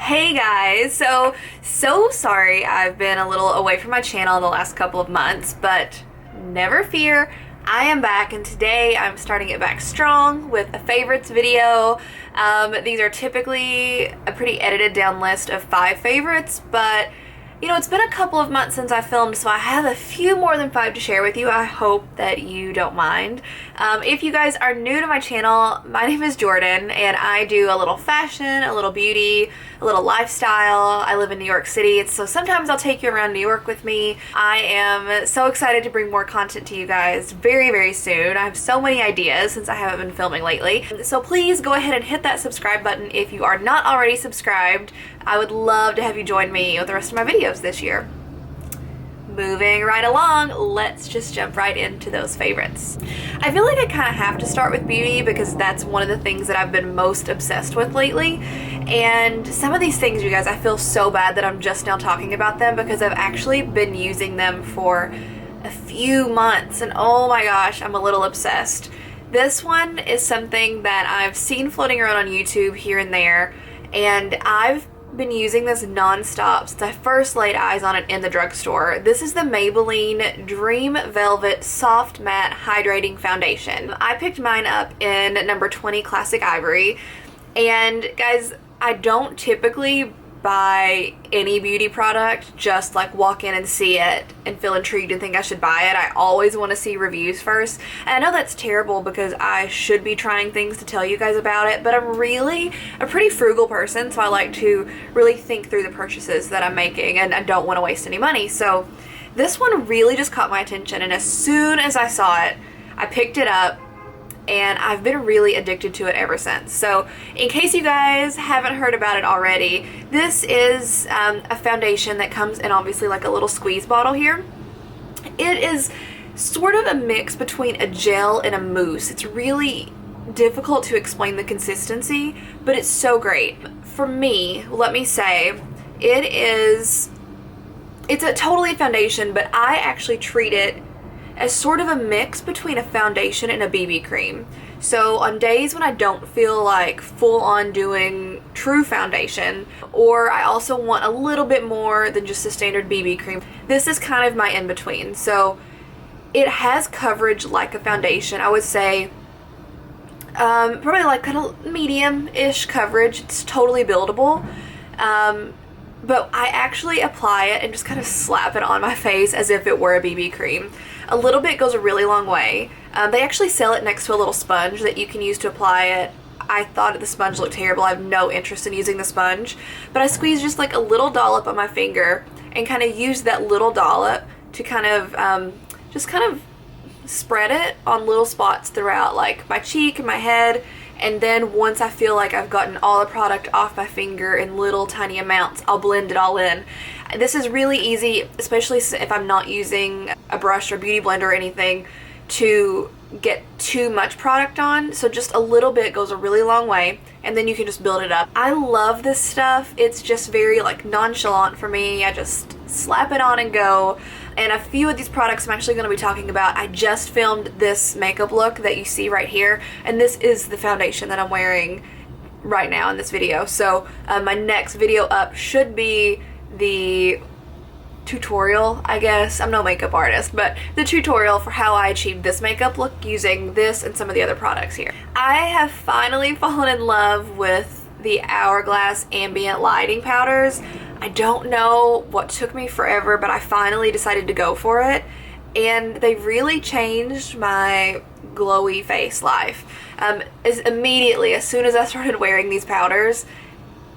Hey guys, so sorry I've been a little away from my channel the last couple of months, but never fear, I am back, and today I'm starting it back strong with a favorites video. These are typically a pretty edited down list of 5 favorites, but you know, it's been a couple of months since I filmed, so I have a few more than 5 to share with you. I hope that you don't mind. If you guys are new to my channel, my name is Jordan, and I do a little fashion, a little beauty, a little lifestyle. I live in New York City, so sometimes I'll take you around New York with me. I am so excited to bring more content to you guys very, very soon. I have so many ideas since I haven't been filming lately. So please go ahead and hit that subscribe button if you are not already subscribed. I would love to have you join me with the rest of my videos this year. Moving right along, let's just jump right into those favorites. I feel like I kind of have to start with beauty because that's one of the things that I've been most obsessed with lately. And some of these things, you guys, I feel so bad that I'm just now talking about them because I've actually been using them for a few months, and oh my gosh, I'm a little obsessed. This one is something that I've seen floating around on YouTube here and there, and I've been using this non-stop since I first laid eyes on it in the drugstore. This is the Maybelline Dream Velvet Soft Matte Hydrating Foundation. I picked mine up in number 20 Classic Ivory, and guys, I don't typically buy any beauty product just like walk in and see it and feel intrigued and think I should buy it. I always want to see reviews first, and I know that's terrible because I should be trying things to tell you guys about it, but I'm really a pretty frugal person, so I like to really think through the purchases that I'm making, and I don't want to waste any money. So this one really just caught my attention, and as soon as I saw it, I picked it up, and I've been really addicted to it ever since. So in case you guys haven't heard about it already, this is a foundation that comes in obviously like a little squeeze bottle here. It is sort of a mix between a gel and a mousse. It's really difficult to explain the consistency, but it's so great. For me, let me say, it's a totally foundation, but I actually treat it as sort of a mix between a foundation and a BB cream. So on days when I don't feel like full on doing true foundation, or I also want a little bit more than just a standard BB cream, this is kind of my in-between. So it has coverage like a foundation. I would say probably like kind of medium-ish coverage. It's totally buildable. But I actually apply it and just kind of slap it on my face as if it were a BB cream. A little bit goes a really long way. They actually sell it next to a little sponge that you can use to apply it. I thought the sponge looked terrible. I have no interest in using the sponge. But I squeeze just like a little dollop on my finger and kind of use that little dollop to kind of just kind of spread it on little spots throughout like my cheek and my head. And then once I feel like I've gotten all the product off my finger in little tiny amounts, I'll blend it all in. This is really easy, especially if I'm not using a brush or beauty blender or anything, to get too much product on. So just a little bit goes a really long way, and then you can just build it up. I love this stuff. It's just very like nonchalant for me. I just slap it on and go. And a few of these products I'm actually going to be talking about. I just filmed this makeup look that you see right here, and this is the foundation that I'm wearing right now in this video. So my next video up should be the tutorial, I guess. I'm no makeup artist, but the tutorial for how I achieved this makeup look using this and some of the other products here. I have finally fallen in love with the Hourglass ambient lighting powders. I don't know what took me forever, but I finally decided to go for it, and they really changed my glowy face life. Immediately, as soon as I started wearing these powders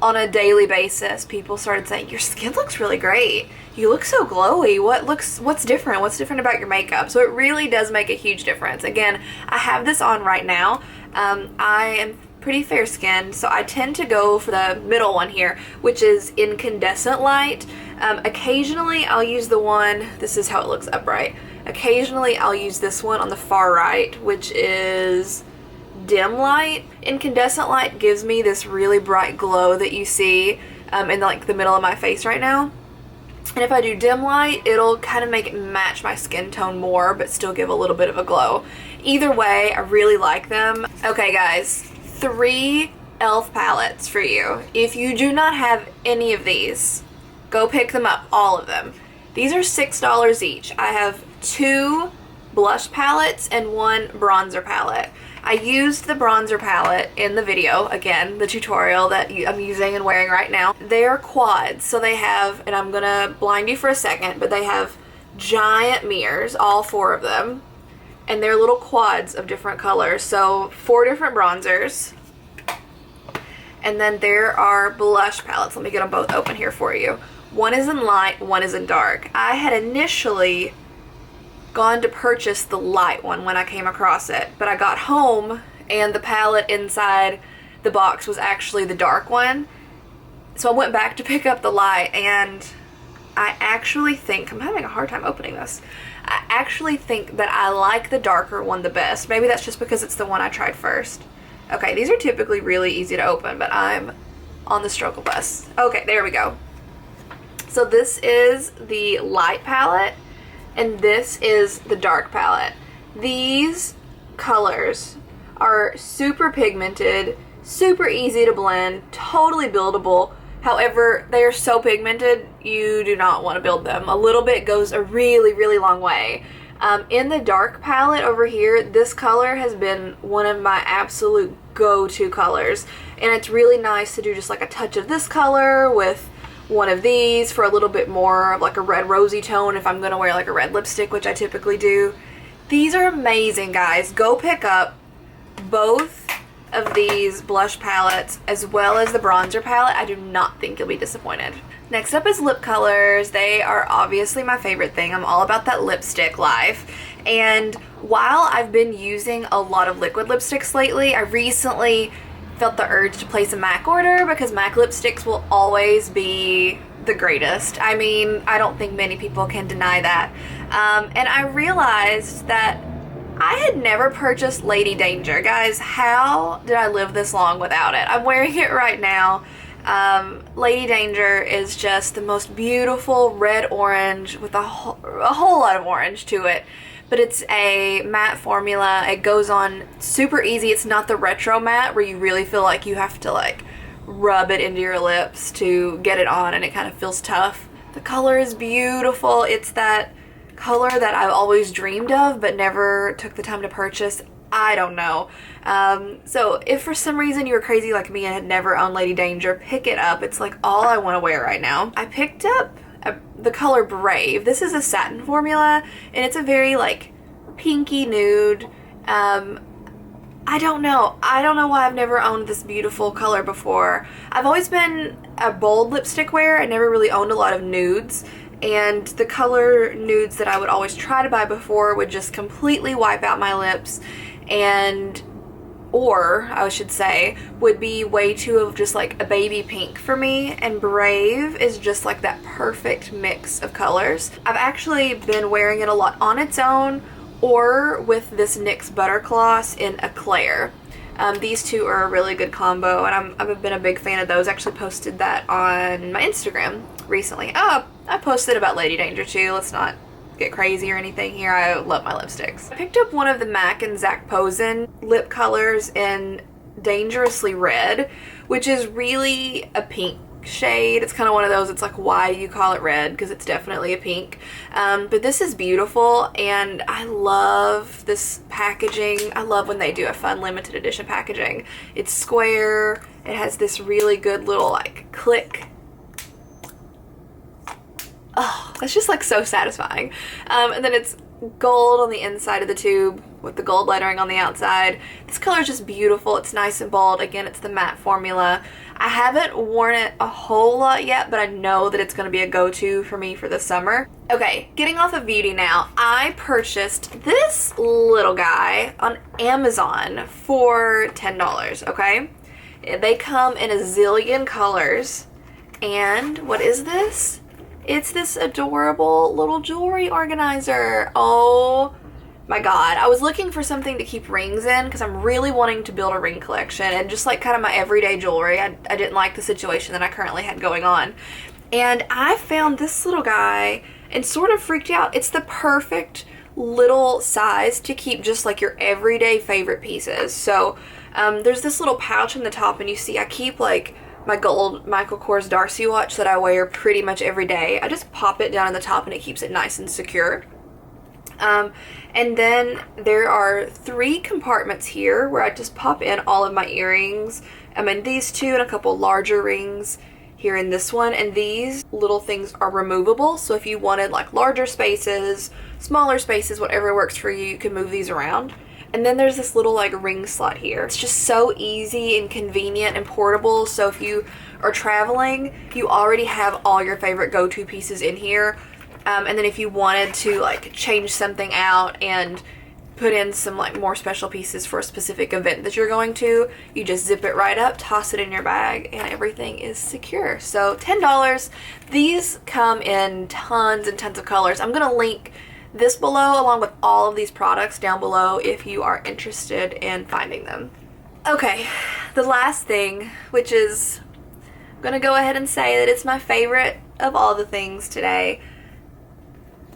on a daily basis, people started saying, your skin looks really great. You look so glowy. What's different? What's different about your makeup? So it really does make a huge difference. Again, I have this on right now. I am pretty fair skinned, so I tend to go for the middle one here, which is incandescent light. Occasionally I'll use the one, this is how it looks upright. Occasionally I'll use this one on the far right, which is dim light. Incandescent light gives me this really bright glow that you see in like the middle of my face right now. And if I do dim light, it'll kind of make it match my skin tone more, but still give a little bit of a glow. Either way, I really like them. Okay guys, 3 e.l.f. palettes for you. If you do not have any of these, go pick them up, all of them. These are $6 each. I have 2 blush palettes and 1 bronzer palette. I used the bronzer palette in the video, again, the tutorial that I'm using and wearing right now. They are quads, so they have, and I'm gonna blind you for a second, but they have giant mirrors, all 4 of them, and they're little quads of different colors. So 4 different bronzers, and then there are blush palettes. Let me get them both open here for you. One is in light, one is in dark. I had initially gone to purchase the light one when I came across it, but I got home and the palette inside the box was actually the dark one. So I went back to pick up the light, and I actually think, I'm having a hard time opening this. I actually think that I like the darker one the best. Maybe that's just because it's the one I tried first. Okay, these are typically really easy to open, but I'm on the struggle bus. Okay, there we go. So this is the light palette, and this is the dark palette. These colors are super pigmented, super easy to blend, totally buildable. However, they are so pigmented, you do not want to build them. A little bit goes a really, really long way. In the dark palette over here, this color has been one of my absolute go-to colors. And it's really nice to do just like a touch of this color with one of these for a little bit more of like a red rosy tone if I'm going to wear like a red lipstick, which I typically do. These are amazing, guys. Go pick up both of these blush palettes as well as the bronzer palette. I do not think you'll be disappointed. Next up is lip colors. They are obviously my favorite thing. I'm all about that lipstick life. And while I've been using a lot of liquid lipsticks lately, I recently felt the urge to place a MAC order because MAC lipsticks will always be the greatest. I mean, I don't think many people can deny that. And I realized that I had never purchased Lady Danger. Guys, how did I live this long without it? I'm wearing it right now. Lady Danger is just the most beautiful red orange with a whole lot of orange to it. But it's a matte formula. It goes on super easy. It's not the retro matte where you really feel like you have to like rub it into your lips to get it on and it kind of feels tough. The color is beautiful. It's that color that I've always dreamed of but never took the time to purchase. I don't know. So if for some reason you were crazy like me and had never owned Lady Danger, pick it up. It's like all I want to wear right now. I picked up the color Brave. This is a satin formula and it's a very like pinky nude. I don't know why I've never owned this beautiful color before. I've always been a bold lipstick wearer. I never really owned a lot of nudes, and the color nudes that I would always try to buy before would just completely wipe out my lips, or I should say, would be way too of just like a baby pink for me, and Brave is just like that perfect mix of colors. I've actually been wearing it a lot on its own or with this NYX Buttercloss in Eclair. These two are a really good combo, and I've been a big fan of those. I actually posted that on my Instagram recently. Oh, I posted about Lady Danger too. Let's not get crazy or anything here. I love my lipsticks. I picked up one of the MAC and Zac Posen lip colors in Dangerously Red, which is really a pink shade. It's kind of one of those, it's like, why do you call it red? Because it's definitely a pink. But this is beautiful, and I love this packaging. I love when they do a fun limited edition packaging. It's square. It has this really good little like click. Oh, that's just like so satisfying. And then it's gold on the inside of the tube with the gold lettering on the outside. This color is just beautiful. It's nice and bold. Again, it's the matte formula. I haven't worn it a whole lot yet, but I know that it's going to be a go-to for me for the summer. Okay, getting off of beauty now. I purchased this little guy on Amazon for $10, okay? They come in a zillion colors. And what is this? It's this adorable little jewelry organizer. Oh my god. I was looking for something to keep rings in because I'm really wanting to build a ring collection and just like kind of my everyday jewelry. I didn't like the situation that I currently had going on. And I found this little guy and sort of freaked out. It's the perfect little size to keep just like your everyday favorite pieces. So There's this little pouch in the top, and you see I keep like my gold Michael Kors Darcy watch that I wear pretty much every day. I just pop it down in the top and it keeps it nice and secure. And then there are 3 compartments here where I just pop in all of my earrings. I mean, these 2 and a couple larger rings here in this one, and these little things are removable, so if you wanted like larger spaces, smaller spaces, whatever works for you, you can move these around. And then there's this little like ring slot here. It's just so easy and convenient and portable, so if you are traveling, you already have all your favorite go-to pieces in here. And then if you wanted to like change something out and put in some like more special pieces for a specific event that you're going to, you just zip it right up, toss it in your bag, and everything is secure. So $10. These come in tons and tons of colors. I'm gonna link this below along with all of these products down below if you are interested in finding them. Okay, the last thing, which is, I'm gonna go ahead and say that it's my favorite of all the things today,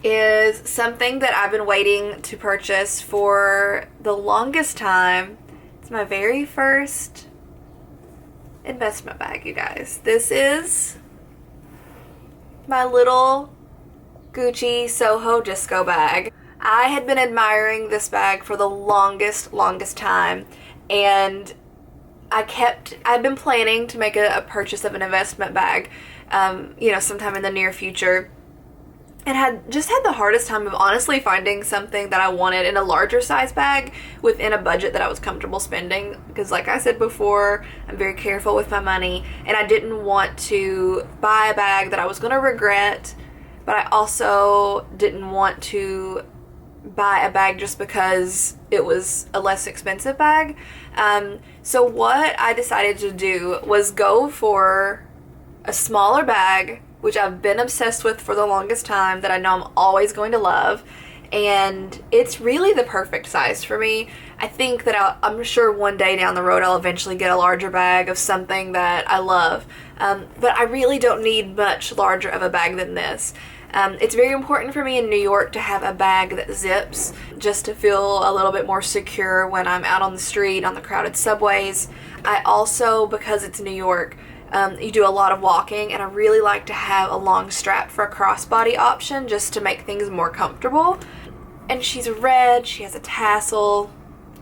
is something that I've been waiting to purchase for the longest time. It's my very first investment bag, you guys. This is my little Gucci Soho Disco bag. I had been admiring this bag for the longest time, and I've been planning to make a purchase of an investment bag, you know, sometime in the near future. And had the hardest time of honestly finding something that I wanted in a larger size bag within a budget that I was comfortable spending, because like I said before, I'm very careful with my money, and I didn't want to buy a bag that I was going to regret, but I also didn't want to buy a bag just because it was a less expensive bag. So what I decided to do was go for a smaller bag, which I've been obsessed with for the longest time, that I know I'm always going to love, and it's really the perfect size for me. I think that I'm sure one day down the road I'll eventually get a larger bag of something that I love, but I really don't need much larger of a bag than this. It's very important for me in New York to have a bag that zips, just to feel a little bit more secure when I'm out on the street, on the crowded subways. I also, because it's New York, you do a lot of walking, and I really like to have a long strap for a crossbody option just to make things more comfortable. And she's red, she has a tassel.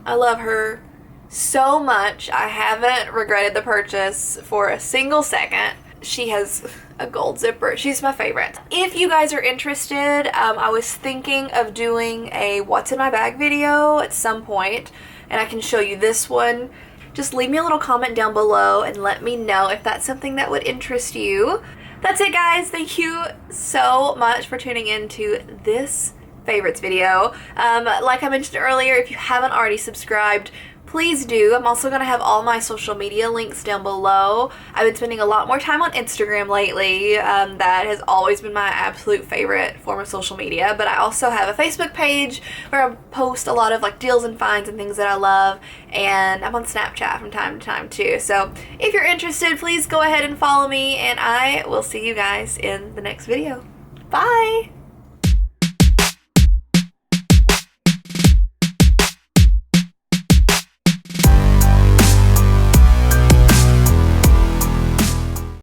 I love her so much. I haven't regretted the purchase for a single second. She has a gold zipper. She's my favorite. If you guys are interested, I was thinking of doing a what's in my bag video at some point, and I can show you this one. Just leave me a little comment down below and let me know if that's something that would interest you. That's it, guys. Thank you so much for tuning in to this favorites video. Like I mentioned earlier, if you haven't already subscribed, please do. I'm also going to have all my social media links down below. I've been spending a lot more time on Instagram lately. That has always been my absolute favorite form of social media, but I also have a Facebook page where I post a lot of like deals and finds and things that I love, and I'm on Snapchat from time to time too. So if you're interested, please go ahead and follow me, and I will see you guys in the next video. Bye!